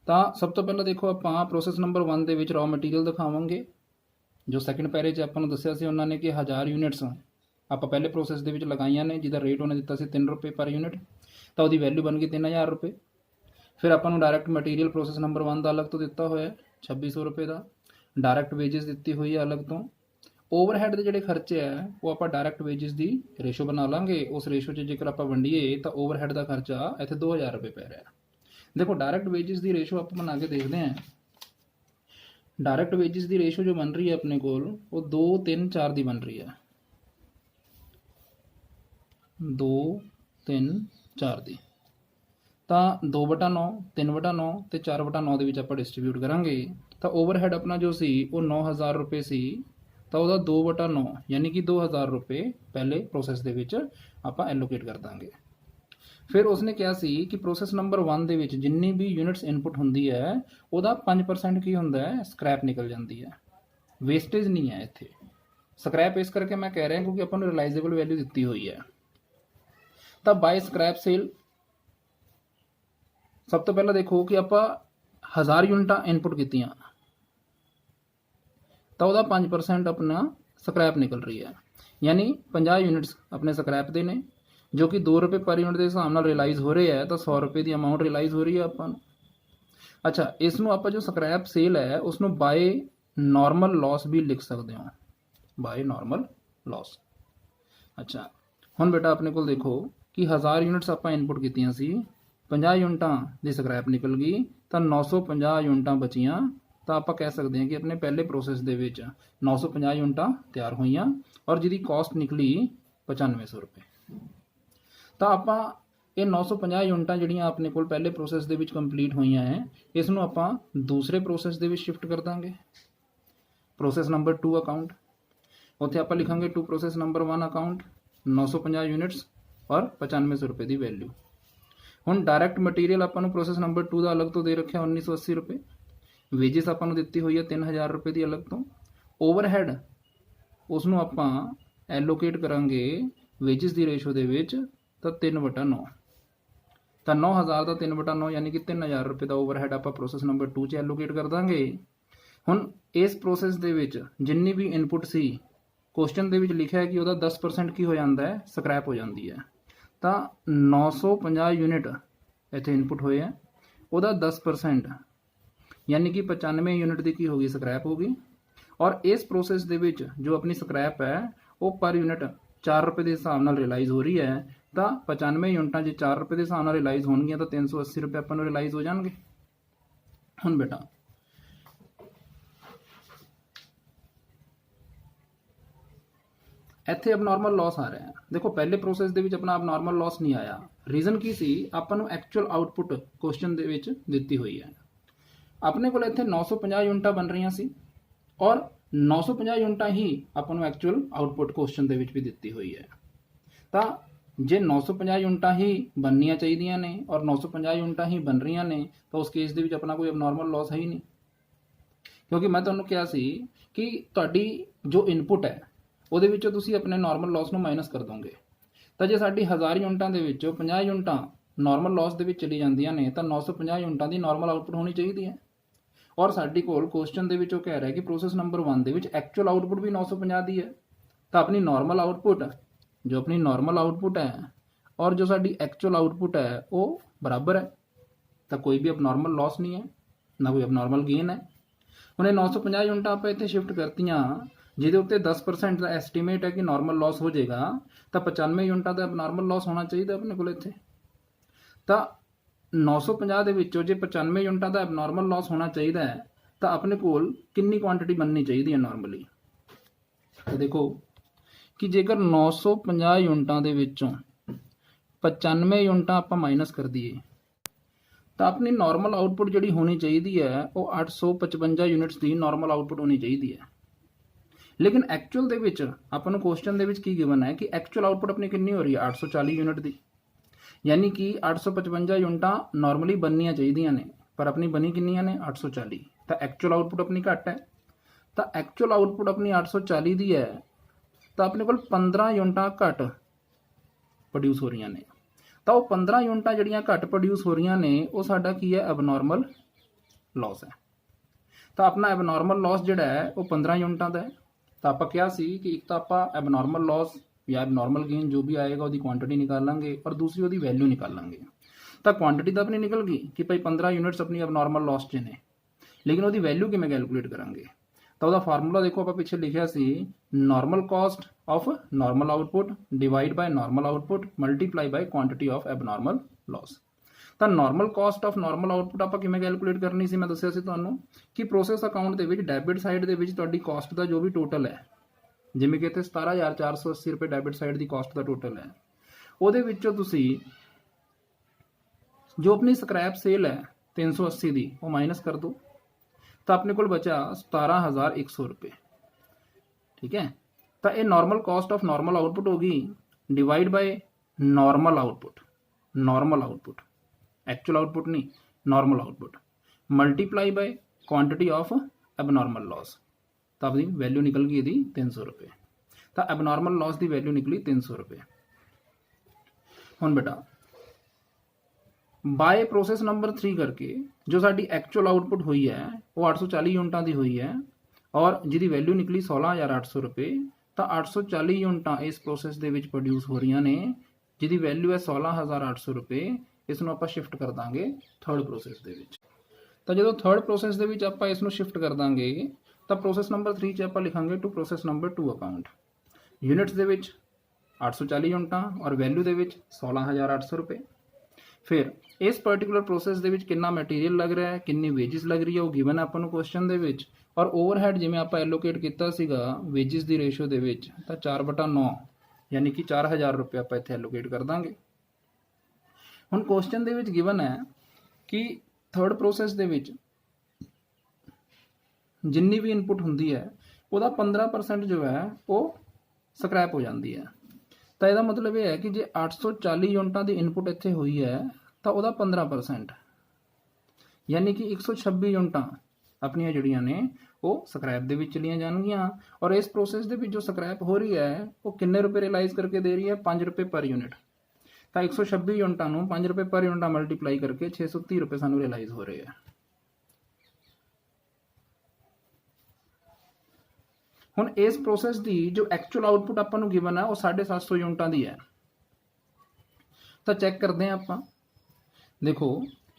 ਤਾਂ ਸਭ ਤੋਂ ਪਹਿਲਾਂ ਦੇਖੋ ਆਪਾਂ ਪ੍ਰੋਸੈਸ ਨੰਬਰ 1 ਦੇ ਵਿੱਚ ਰॉ ਮਟੀਰੀਅਲ ਦਿਖਾਵਾਂਗੇ। ਜੋ ਸੈਕਿੰਡ ਪੈਰੇ 'ਚ ਆਪਾਂ ਨੂੰ ਦੱਸਿਆ ਸੀ ਉਹਨਾਂ ਨੇ ਕਿ 1000 ਯੂਨਿਟਸ ਆਪਾਂ ਪਹਿਲੇ ਪ੍ਰੋਸੈਸ ਦੇ ਵਿੱਚ ਲਗਾਈਆਂ ਨੇ ਜਿਹਦਾ ਰੇਟ ਉਹਨੇ ਦਿੱਤਾ ਸੀ 3 ਰੁਪਏ ਪਰ ਯੂਨਿਟ, ਤਾਂ ਉਹਦੀ ਵੈਲਿਊ ਬਣ ਗਈ 3000 ਰੁਪਏ। ਫਿਰ ਆਪਾਂ ਨੂੰ ਡਾਇਰੈਕਟ ਮਟੀਰੀਅਲ ਪ੍ਰੋਸੈਸ ਨੰਬਰ 1 ਦਾ ਅਲੱਗ ਤੋਂ ਦਿੱਤਾ ਹੋਇਆ 2600 ਰੁਪਏ ਦਾ, ਡਾਇਰੈਕਟ ਵੇਜਸ ਦਿੱਤੀ ਹੋਈ ਹੈ ਅਲੱਗ ਤੋਂ। ਓਵਰਹੈਡ ਦੇ ਜਿਹੜੇ ਖਰਚੇ ਹੈ ਉਹ ਆਪਾਂ ਡਾਇਰੈਕਟ ਵੇਜਸ ਦੀ ਰੇਸ਼ੋ ਬਣਾ ਲਾਂਗੇ। ਉਸ ਰੇਸ਼ੋ 'ਚ ਜੇਕਰ ਆਪਾਂ ਵੰਡੀਏ ਤਾਂ ਓਵਰਹੈਡ ਦਾ ਖਰਚਾ ਇੱਥੇ 2000 ਰੁਪਏ ਪੈ ਰਿਹਾ। ਦੇਖੋ ਡਾਇਰੈਕਟ ਵੇਜਸ ਦੀ ਰੇਸ਼ੋ ਆਪਾਂ ਬਣਾ ਕੇ ਦੇਖਦੇ ਹਾਂ। डायरैक्ट वेजिस की रेशो जो बन रही है अपने को वो 2 3 4 की बन रही है, 2 3 4 की। तो 2/9 3/9 तो 4/9 के आप डिस्ट्रीब्यूट करांगे तो ओवरहेड अपना जो सी वो 9,000 रुपये सी, तो वह 2/9 यानी कि 2,000 रुपये पहले प्रोसैस के आप एलोकेट कर देंगे। फिर उसने कहा सी कि प्रोसैस नंबर 1 के जिन्नी भी यूनिट्स इनपुट होंगी है वह 5% की होंगे है स्क्रैप निकल जाती है, वेस्टेज नहीं है इत्थे। स्क्रैप इस करके मैं कह रहा क्योंकि अपन रिलाइजेबल वैल्यू दी हुई है। तो बाय स्क्रैप सेल सब तो पहला देखो कि आप 1000 यूनिटा इनपुट की तो वह 5% अपना स्क्रैप निकल रही है, यानी 50 यूनिट्स अपने स्क्रैप के ने जो कि 2 रुपये पर यूनिट के हिसाब से रिलाइज हो रहे हैं, तो 100 रुपये की अमाउंट रिलाइज हो रही है अपन। अच्छा, इसनों आप जो स्क्रैप सेल है उसनों बाय नॉर्मल लॉस भी लिख सकते हो, बाय नॉर्मल लॉस। अच्छा, हुण बेटा अपने को देखो कि 1000 यूनिट्स आप इनपुट कीतियां सी, 50 यूनिटां की स्क्रैप निकल गई तो 950 यूनिटां बचियां, तो आप कह सकते हैं कि अपने पहले प्रोसैस के 950 यूनिटां तैयार हुई और जिसकी कॉस्ट निकली 9500 रुपये। तो आप ये 950 यूनिटां जिहड़ियां अपने को पहले प्रोसैस के कंप्लीट हुई हैं इसनों आप दूसरे प्रोसैस के शिफ्ट कर देंगे। प्रोसैस नंबर 2 अकाउंट उत्थे आप लिखांगे to process number 1 account 950 units और 9500 रुपये की वैल्यू। हुण डायरैक्ट मटीरियल आपां प्रोसैस नंबर 2 का अलग तो दे रखा 1980 रुपये, वेजिस आपां दी हुई है 3000 रुपये की अलग तो, ओवरहेड उसनों आपां एलोकेट करांगे वेजिस की रेशो के तो 3/9, तो 9,000 का 3/9 यानी कि 3000 रुपये का ओवरहेड आप प्रोसैस नंबर 2 एलोकेट कर देंगे। हुण इस प्रोसैस के जिन्नी भी इनपुट सी क्वेश्चन के लिखा है कि वह 10% की हो जाता है स्क्रैप हो जाती है, तो 950 यूनिट इतने इनपुट होए हैं वह 10% यानी कि 95 यूनिट की होगी स्क्रैप होगी। और इस प्रोसैस के जो अपनी स्क्रैप है वो पर यूनिट 4 रुपये के हिसाब से रिलाइज हो रही है, तो 95 यूनिटां जो 4 रुपये के हिसाब से रिलाइज होणगियां तो 380 रुपये अपन रिलाइज हो जाएंगे। हुण बेटा इत्थे अब नॉर्मल लॉस आ रहा है, देखो पहले प्रोसैस के अपना अब नॉर्मल लॉस नहीं आया। रीजन की सी आपां एक्चुअल आउटपुट क्वेश्चन के दी हुई है, अपने को इत्थे 950 यूनिटां बन रही सी और 950 यूनिटां ही अपन एक्चुअल आउटपुट क्वेश्चन के भी दी हुई है। तो जे 950 यूनिटां ही बननिया चाहिए ने और 950 यूनिटां ही बन रही ने तो उस केस के अपना कोई अब नॉर्मल लॉस है ही नहीं, क्योंकि मैं तुहानूं कहा सी कि तुहाडी जो इनपुट है वो अपने नॉर्मल लॉस में माइनस कर दोगे। तो जे साडी 1000 यूनिटां के 50 यूनिटां नॉर्मल लॉस के चली जांदियां ने तो 950 यूनिटां की नॉर्मल आउटपुट होनी चाहिए है। और साडी कोल क्वेश्चन के कह रहा है कि प्रोसैस नंबर 1 के एक्चुअल आउटपुट भी 950 की है, तो अपनी नॉर्मल आउटपुट जो अपनी नॉर्मल आउटपुट है और जो साडी एक्चुअल आउटपुट है वो बराबर है, तो कोई भी अब नॉर्मल लॉस नहीं है ना कोई अब नॉर्मल गेन है। उन्हें 950 यूनिटां आप इतने शिफ्ट करतियाँ जिहदे उत्ते 10% का एस्टीमेट है कि नॉर्मल लॉस हो जाएगा, तो 95 यूनिटां का अब नॉर्मल लॉस होना चाहिए अपने को इत्थे। तो 950 के विचों जे 95 यूनिटां का अब नॉर्मल लॉस होना चाहिए है तो अपने कोल कितनी क्वांटिटी बननी चाहिए है नॉर्मली। तो देखो कि जेकर 950 यूनिटां के विचों 95 यूनिटां आप माइनस कर दिए तो अपनी नॉर्मल आउटपुट जी होनी चाहिए है वो 855 यूनिट्स की नॉर्मल आउटपुट होनी चाहिए है। लेकिन एक्चुअल के अपन क्वेश्चन के गिवन है कि एक्चुअल आउटपुट अपनी कितनी हो रही है 840 यूनिट की, यानी कि 855 यूनिटां नॉर्मली बननिया चाहिए ने पर अपनी बनी कितनी ने 840, तो एक्चुअल आउटपुट अपनी घट है। तो एक्चुअल आउटपुट अपनी 840 की है तो अपने को 15 यूनिटां घट प्रोड्यूस हो रही ने, तो वो 15 यूनिटां जिहड़ियां घट प्रोड्यूस हो रही ने वो साडा की है एबनॉर्मल लॉस है। तो अपना एबनॉर्मल लॉस जिहड़ा है वो 15 यूनिटां का है। तो आप क्या सी कि एक तो आप एबनॉर्मल लॉस या एबनॉर्मल गेन जो भी आएगा वो क्वांटिटी निकालेंगे और दूसरी वो वैल्यू निकालेंगे। तो क्वांटिटी तो अपनी निकल गई कि भाई 15 यूनिट्स अपनी एबनॉर्मल लॉस च ने, लेकिन वो वैल्यू किमें कैलकुलेट करांगे। तो वह फार्मूला देखो आप पिछले लिखा सी normal cost of normal output divide by normal output multiply by quantity of abnormal loss. ਤਾਂ normal cost of normal output ਆਪਾਂ ਕਿਵੇਂ ਕੈਲਕੂਲੇਟ ਕਰਨੀ ਸੀ, ਮੈਂ ਦੱਸਿਆ ਸੀ ਤੁਹਾਨੂੰ ਕਿ ਪ੍ਰੋਸੈਸ ਅਕਾਊਂਟ ਦੇ ਵਿੱਚ ਡੈਬਿਟ ਸਾਈਡ ਦੇ ਵਿੱਚ ਤੁਹਾਡੀ ਕਾਸਟ ਦਾ ਜੋ ਵੀ ਟੋਟਲ ਹੈ, ਜਿਵੇਂ ਕਿ ਇੱਥੇ 17,480 ਰੁਪਏ ਡੈਬਿਟ ਸਾਈਡ ਦੀ ਕਾਸਟ ਦਾ ਟੋਟਲ ਹੈ, ਉਹਦੇ ਵਿੱਚੋਂ ਤੁਸੀਂ ਜੋ ਆਪਣੀ ਸਕ੍ਰੈਪ ਸੇਲ ਹੈ 380 ਦੀ ਉਹ ਮਾਈਨਸ ਕਰ ਦਿਓ, ਤਾਂ ਆਪਣੇ ਕੋਲ ਬਚਾ 17,100 ਰੁਪਏ। ਠੀਕ ਹੈ, ਤਾਂ ਇਹ normal cost of normal output ਹੋ ਗਈ divide by normal output actual output नहीं, normal output multiply by quantity of abnormal loss. तो आपकी वैल्यू निकल गई यदि 300 रुपये। तो एबनॉर्मल लॉस की वैल्यू निकली 300 रुपये। हुण बेटा बाय प्रोसेस नंबर 3 करके जो साडी एक्चुअल आउटपुट हुई है वो 840 यूनिटां की हुई है और जिहदी वैल्यू निकली 16,800 रुपये। तो 840 यूनिटां इस प्रोसेस दे विच प्रोड्यूस हो रही ने जिहदी वैल्यू है 16,800 रुपये। इसनूं आपां शिफ्ट कर दांगे थर्ड प्रोसेस दे विच। तो जो थर्ड प्रोसेस दे विच आपां इसनूं शिफ्ट कर दांगे तो प्रोसेस नंबर 3 च आपां लिखांगे to process number 2 account. Units दे विच 840 यूनिटां और वैल्यू दे विच 16,800 रुपये। फिर इस पर्टिकुलर प्रोसेस दे विच कितना मटीरियल लग रहा है, कितनी वेजिस लग रही है वो गिवन आपां नूं क्वेश्चन दे विच। और ओवरहेड जिवें आपां एलोकेट कीता सीगा वेजिस दी रेशो दे विच तां 4/9 यानी कि 4,000 रुपये आपां इत्थे एलोकेट कर दांगे। हुण क्वेश्चन दे विच गिवन है कि थर्ड प्रोसेस दे विच जिन्नी भी इनपुट हुंदी है उहदा 15% जो है वो स्क्रैप हो जाती है। तो यदा मतलब यह है कि जे 840 यूनिटां की इनपुट इत्थे हुई है तो वह 15% यानी कि 126 यूनिटां अपनियां जिहड़ियां ने वो स्क्रैप दे विच चलियां जाणगियां। और इस प्रोसेस दे विच जो स्क्रैप हो रही है वो किन्ने रुपए रियलाइज करके दे रही है, 5 रुपए पर यूनिट। तो 126 यूनिटां नूं 5 रुपए पर यूनिट मल्टीप्लाई करके 630 रुपए सानूं रियलाइज हो रहे हैं। हुण इस प्रोसेस की जो एक्चुअल आउटपुट आपां नूं गिवन है वो 750 यूनिटां दी है। तो चैक करते हैं आपां। देखो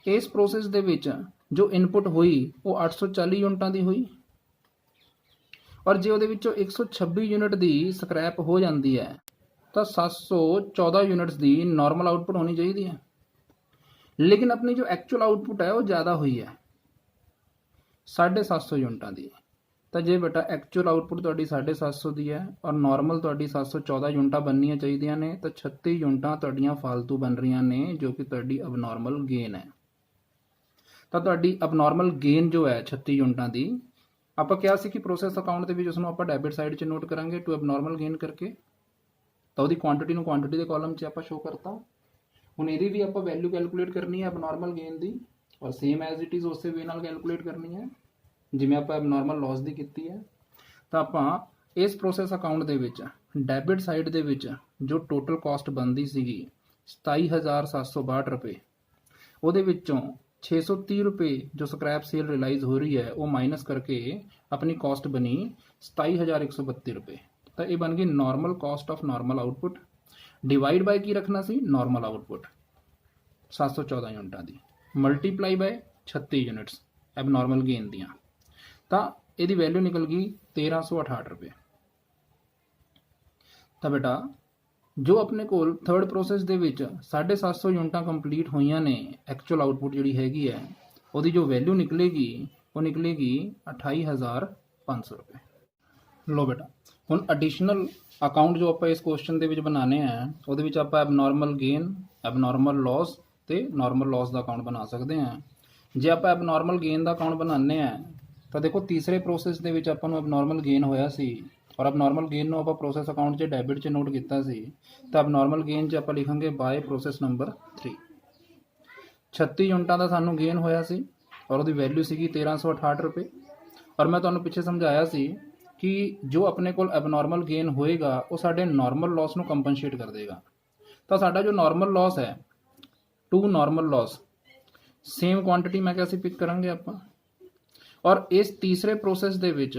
इस प्रोसेस दे विच जो इनपुट हुई वो 840 यूनिटां दी हुई और जे उहदे विचों 126 यूनिट की स्क्रैप हो जाती है तो 714 यूनिट्स की नॉर्मल आउटपुट होनी चाहिए है। लेकिन अपनी जो एक्चुअल आउटपुट है वो ज़्यादा हुई है 750 यूनिटां की। तो जे बेटा एक्चुअल आउटपुट तुहाडी 750 की है और नॉर्मल तुहाडी 714 यूनिटां बननियां चाहिए ने तो 36 यूनिटां तुहाडियां फालतू बन रही ने जो कि तुहाडी अबनॉर्मल गेन है। तो तुहाडी अबनॉर्मल गेन जो है 36 यूनिटां की आपां क्या सी कि प्रोसेस अकाउंट के उसनूं आपां डेबिट साइड च नोट करांगे टू अबनॉर्मल गेन करके। तो उहदी क्वांटिटी नूं क्वांटिटी के कॉलम च आपां शो करता। हुण इहदी भी आपां वैल्यू कैलकुलेट करनी है अबनॉर्मल गेन की और सेम एज इट इज़ उस वे नाल कैलकुलेट करनी है जिवें आपां अबनॉर्मल लॉस की कीती है। तो आपां इस प्रोसेस अकाउंट दे विच डेबिट साइड दे विच जो टोटल कॉस्ट बनती सीगी 27,762 रुपये, उहदे विच्चों 630 रुपये जो स्क्रैप सेल रियलाइज हो रही है वो माइनस करके अपनी कॉस्ट बनी 27,132 रुपये। तो ये बन गई normal cost of normal output divide bye की रखना सी नॉर्मल आउटपुट 714 यूनिटां की multiply by 36 units abnormal gain दियाँ। तो यदी वैल्यू निकल गई 1,368 रुपये। तो बेटा जो अपने को थर्ड प्रोसेस दे विच 750 यूनिटां कंप्लीट हुई ने एक्चुअल आउटपुट जी हैगी है वो जो वैल्यू निकलेगी वो निकलेगी 28,500 रुपये। लो बेटा हुण एडिशनल अकाउंट जो आप इस क्वेश्चन के बनाने हैं वो आप एबनॉर्मल गेन एबनॉर्मल लॉस तो नॉर्मल लॉस का अकाउंट बना सकते हैं। जे आप एबनॉर्मल गेन का अकाउंट बनाने हैं तो देखो तीसरे प्रोसेस के एबनॉर्मल गेन होया सी और अबनॉर्मल गेन नूं आपां प्रोसेस अकाउंट च डेबिट च नोट किया सी। तो अबनॉर्मल गेन च आपां लिखांगे बाय प्रोसेस नंबर 3। 36 यूनिटां का सानूं गेन होया सी और उसकी वैल्यू सी 1,368 रुपये। और मैं तुहानूं पिछे समझाया सी कि जो अपने को एबनॉर्मल गेन होएगा वो साडे नॉर्मल लॉस नूं कंपनसेट कर देगा। तो साडा जो नॉर्मल लॉस है to normal loss same quantity मैं कैसे पिक करांगे आपां। और इस तीसरे प्रोसेस दे विच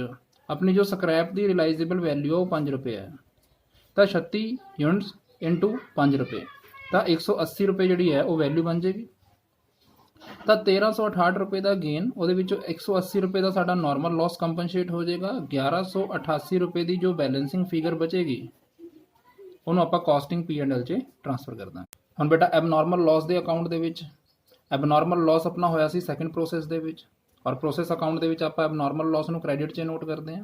अपनी जो स्क्रैप की रिलाइजेबल वैल्यू है वो 5 रुपये है। तो 36 यूनिट्स इंटू 5 रुपये तो 180 रुपये जी है वो वैल्यू बन जाएगी। तो 1,368 रुपये का गेन वो 180 रुपये का साडा नॉर्मल लॉस कंपनसेट हो जाएगा। 1,188 रुपये की जो बैलेंसिंग फिगर बचेगी उन्होंने आप कॉस्टिंग P&L च ट्रांसफर कर देंगे। हुण बेटा एबनॉर्मल लॉस के अकाउंट के ਐਬਨੋਰਮਲ ਲਾਸ ਆਪਣਾ ਹੋਇਆ ਸੀ ਸੈਕੰਡ ਪ੍ਰੋਸੈਸ ਦੇ ਵਿੱਚ, ਔਰ ਪ੍ਰੋਸੈਸ ਅਕਾਊਂਟ ਦੇ ਵਿੱਚ ਆਪਾਂ ਐਬਨੋਰਮਲ ਲਾਸ ਨੂੰ ਕ੍ਰੈਡਿਟ 'ਚ ਨੋਟ ਕਰਦੇ ਹਾਂ,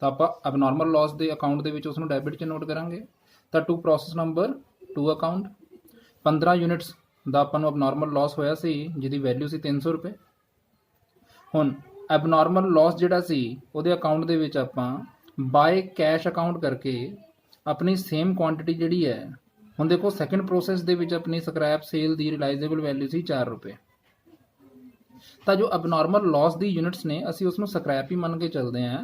ਤਾਂ ਆਪਾਂ ਐਬਨੋਰਮਲ ਲਾਸ ਦੇ ਅਕਾਊਂਟ ਦੇ ਵਿੱਚ ਉਸ ਨੂੰ ਡੈਬਿਟ 'ਚ ਨੋਟ ਕਰਾਂਗੇ। ਤਾਂ to process number 2 account 15 units ਦਾ ਆਪਾਂ ਨੂੰ ਐਬਨੋਰਮਲ ਲਾਸ ਹੋਇਆ ਸੀ, ਜਿਹਦੀ ਵੈਲਿਊ ਸੀ 300 ਰੁਪਏ। ਹੁਣ ਐਬਨੋਰਮਲ ਲਾਸ ਜਿਹੜਾ ਸੀ ਉਹਦੇ ਅਕਾਊਂਟ ਦੇ ਵਿੱਚ ਆਪਾਂ ਬਾਏ ਕੈਸ਼ ਅਕਾਊਂਟ ਕਰਕੇ ਆਪਣੀ ਸੇਮ ਕੁਆਂਟੀਟੀ ਜਿਹੜੀ ਹੈ, ਹੁਣ ਦੇਖੋ ਸੈਕੰਡ ਪ੍ਰੋਸੈਸ ਦੇ ਵਿੱਚ ਆਪਣੀ ਸਕ੍ਰੈਪ ਸੇਲ ਦੀ ਰਿਲਾਈਜ਼ੇਬਲ ਵੈਲਿਊ ਸੀ 4 ਰੁਪਏ। ਤਾਂ ਜੋ ਅਬਨੋਰਮਲ ਲਾਸ ਦੀ ਯੂਨਿਟਸ ਨੇ ਅਸੀਂ ਉਸ ਨੂੰ ਸਕ੍ਰੈਪ ਹੀ ਮੰਨ ਕੇ ਚੱਲਦੇ ਹਾਂ।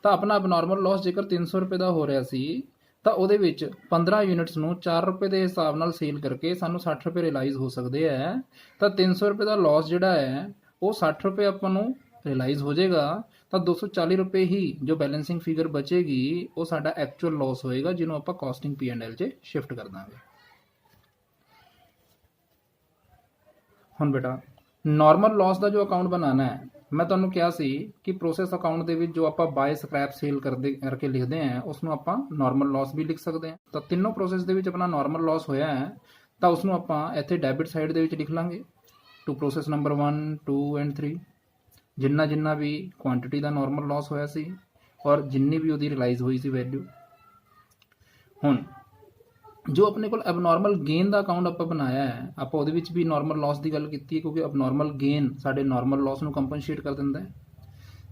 ਤਾਂ ਆਪਣਾ ਅਬਨੋਰਮਲ ਲਾਸ ਜੇਕਰ 300 ਰੁਪਏ ਦਾ ਹੋ ਰਿਹਾ ਸੀ ਤਾਂ ਉਹਦੇ ਵਿੱਚ 15 ਯੂਨਿਟਸ ਨੂੰ 4 ਰੁਪਏ ਦੇ ਹਿਸਾਬ ਨਾਲ ਸੇਲ ਕਰਕੇ ਸਾਨੂੰ 60 ਰੁਪਏ ਰਿਲਾਈਜ਼ ਹੋ ਸਕਦੇ ਹੈ। ਤਾਂ 300 ਰੁਪਏ ਦਾ ਲਾਸ ਜਿਹੜਾ ਹੈ ਉਹ 60 ਰੁਪਏ ਆਪਾਂ ਨੂੰ ਰਿਲਾਈਜ਼ ਹੋ ਜਾਏਗਾ, ਤਾਂ 240 ਰੁਪਏ ਹੀ ਜੋ ਬੈਲੈਂਸਿੰਗ ਫਿਗਰ ਬਚੇਗੀ ਉਹ ਸਾਡਾ ਐਕਚੁਅਲ ਲਾਸ ਹੋਏਗਾ, ਜਿਹਨੂੰ ਆਪਾਂ ਕਾਸਟਿੰਗ P&L 'ਚ ਸ਼ਿਫਟ ਕਰ ਦਾਂਗੇ। ਹੁਣ ਬੇਟਾ ਨਾਰਮਲ ਲਾਸ ਦਾ ਜੋ ਅਕਾਊਂਟ ਬਣਾਉਣਾ ਹੈ, ਮੈਂ ਤੁਹਾਨੂੰ ਕਿਹਾ ਸੀ ਕਿ ਪ੍ਰੋਸੈਸ ਅਕਾਊਂਟ ਦੇ ਵਿੱਚ ਜੋ ਆਪਾਂ ਬਾਏ ਸਕ੍ਰੈਪ ਸੇਲ ਕਰਕੇ ਲਿਖਦੇ ਹਾਂ ਉਸ ਨੂੰ ਆਪਾਂ ਨਾਰਮਲ ਲਾਸ ਵੀ ਲਿਖ ਸਕਦੇ ਹਾਂ। ਤਾਂ ਤਿੰਨੋਂ ਪ੍ਰੋਸੈਸ ਦੇ ਵਿੱਚ ਆਪਣਾ ਨਾਰਮਲ ਲਾਸ ਹੋਇਆ ਹੈ, ਤਾਂ ਉਸ ਨੂੰ ਆਪਾਂ ਇੱਥੇ ਡੈਬਿਟ ਸਾਈਡ ਦੇ ਵਿੱਚ ਲਿਖ ਲਾਂਗੇ ਟੂ ਪ੍ਰੋਸੈਸ ਨੰਬਰ 1 2 ਐਂਡ 3, ਜਿੰਨਾ ਵੀ ਕੁਆਂਟੀਟੀ ਦਾ ਨਾਰਮਲ ਲਾਸ ਹੋਇਆ ਸੀ ਔਰ ਜਿੰਨੀ ਵੀ ਉਹਦੀ ਰਿਲਾਈਜ਼ ਹੋਈ ਸੀ ਵੈਲਿਊ। ਹੁਣ ਜੋ ਆਪਣੇ ਕੋਲ ਐਬਨੋਰਮਲ ਗੇਨ ਦਾ ਅਕਾਊਂਟ ਆਪਾਂ ਬਣਾਇਆ ਹੈ, ਆਪਾਂ ਉਹਦੇ ਵਿੱਚ ਵੀ ਨਾਰਮਲ ਲਾਸ ਦੀ ਗੱਲ ਕੀਤੀ ਹੈ, ਕਿਉਂਕਿ ਐਬਨੋਰਮਲ ਗੇਨ ਸਾਡੇ ਨਾਰਮਲ ਲਾਸ ਨੂੰ ਕੰਪਨਸੇਟ ਕਰ ਦਿੰਦਾ ਹੈ।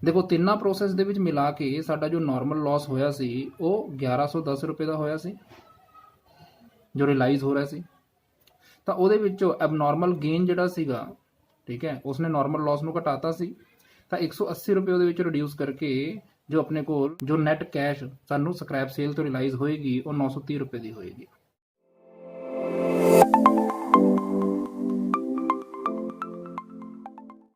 ਦੇਖੋ ਤਿੰਨਾਂ ਪ੍ਰੋਸੈਸ ਦੇ ਵਿੱਚ ਮਿਲਾ ਕੇ ਸਾਡਾ ਜੋ ਨਾਰਮਲ ਲਾਸ ਹੋਇਆ ਸੀ ਉਹ 1110 ਰੁਪਏ ਦਾ ਹੋਇਆ ਸੀ ਜੋ ਰਿਲਾਈਜ਼ ਹੋ ਰਿਹਾ ਸੀ। ਤਾਂ ਉਹਦੇ ਵਿੱਚੋਂ ਐਬਨੋਰਮਲ ਗੇਨ ਜਿਹੜਾ ਸੀਗਾ, ਠੀਕ ਹੈ, ਉਸਨੇ ਨਾਰਮਲ ਲਾਸ ਨੂੰ ਘਟਾਤਾ ਸੀ, ਤਾਂ 180 ਰੁਪਏ ਉਹਦੇ ਵਿੱਚ ਰਿਡਿਊਸ ਕਰਕੇ ਜੋ ਆਪਣੇ ਕੋਲ ਜੋ ਨੈਟ ਕੈਸ਼ ਸਾਨੂੰ ਸਕ੍ਰੈਪ ਸੇਲ ਤੋਂ ਰਿਲਾਈਜ਼ ਹੋਏਗੀ ਉਹ 930 ਰੁਪਏ ਦੀ ਹੋਏਗੀ।